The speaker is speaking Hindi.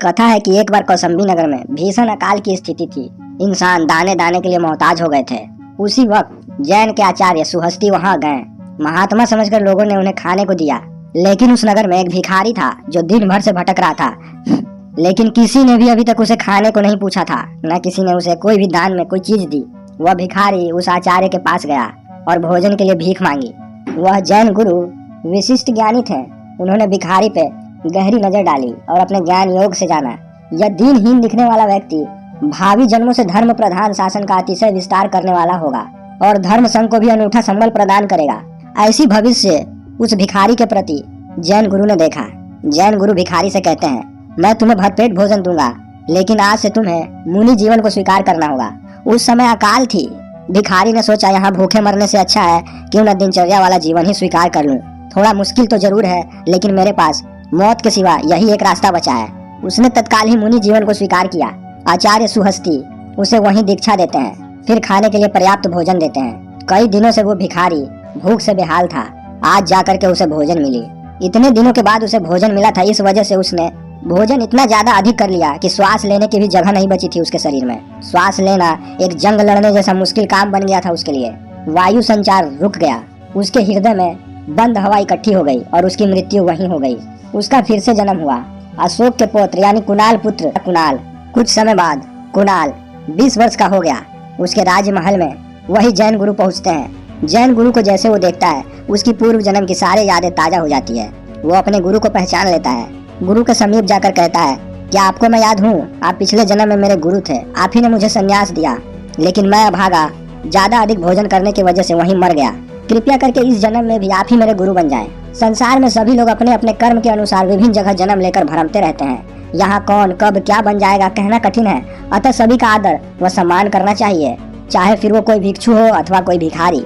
कथा है कि एक बार कौसंबी नगर में भीषण अकाल की स्थिति थी। इंसान दाने दाने के लिए मोहताज हो गए थे। उसी वक्त जैन के आचार्य सुहस्ती वहां गए। महात्मा समझकर लोगों ने उन्हें खाने को दिया, लेकिन उस नगर में एक भिखारी था जो दिन भर से भटक रहा था। लेकिन किसी ने भी अभी तक उसे खाने को नहीं पूछा था, न किसी ने उसे कोई भी दान में कोई चीज दी। वह भिखारी उस आचार्य के पास गया और भोजन के लिए भीख मांगी। वह जैन गुरु विशिष्ट ज्ञानी थे। उन्होंने भिखारी पे गहरी नजर डाली और अपने ज्ञान योग से जाना, यह दीनहीन दिखने वाला व्यक्ति भावी जन्मों से धर्म प्रधान शासन का अतिशय विस्तार करने वाला होगा और धर्म संघ को भी अनूठा संबल प्रदान करेगा। ऐसी भविष्य उस भिखारी के प्रति जैन गुरु ने देखा। जैन गुरु भिखारी से कहते हैं, मैं तुम्हें भरपेट भोजन दूंगा, लेकिन आज से तुम्हें मुनि जीवन को स्वीकार करना होगा। उस समय अकाल थी। भिखारी ने सोचा, यहाँ भूखे मरने से अच्छा है क्यों न दिनचर्या वाला जीवन ही स्वीकार कर लूं। थोड़ा मुश्किल तो जरूर है, लेकिन मेरे पास मौत के सिवा यही एक रास्ता बचा है। उसने तत्काल ही मुनि जीवन को स्वीकार किया। आचार्य सुहस्ती उसे वहीं दीक्षा देते हैं, फिर खाने के लिए पर्याप्त भोजन देते हैं। कई दिनों से वो भिखारी भूख से बेहाल था। आज जाकर के उसे भोजन मिली। इतने दिनों के बाद उसे भोजन मिला था, इस वजह से उसने भोजन इतना ज्यादा अधिक कर लिया कि श्वास लेने की भी जगह नहीं बची थी उसके शरीर में। श्वास लेना एक जंग लड़ने जैसा मुश्किल काम बन गया था उसके लिए। वायु संचार रुक गया। उसके हृदय में बंद हवा इकट्ठी हो गई और उसकी मृत्यु वहीं हो गई। उसका फिर से जन्म हुआ। अशोक के पुत्र यानी कुणाल पुत्र कुणाल। कुछ समय बाद कुणाल 20 वर्ष का हो गया। उसके राजमहल में वही जैन गुरु पहुंचते हैं। जैन गुरु को जैसे वो देखता है, उसकी पूर्व जन्म की सारी यादें ताजा हो जाती है। वो अपने गुरु को पहचान लेता है। गुरु के समीप जाकर कहता है, क्या आपको मैं याद हूँ? आप पिछले जन्म में मेरे गुरु थे। आप ही ने मुझे संन्यास दिया, लेकिन मैं अभागा ज्यादा अधिक भोजन करने की वजह से वहीं मर गया। कृपया करके इस जन्म में भी आप ही मेरे गुरु बन जाएं। संसार में सभी लोग अपने अपने कर्म के अनुसार विभिन्न जगह जन्म लेकर भ्रमते रहते हैं। यहाँ कौन कब क्या बन जाएगा कहना कठिन है। अतः सभी का आदर व सम्मान करना चाहिए, चाहे फिर वो कोई भिक्षु हो अथवा कोई भिखारी।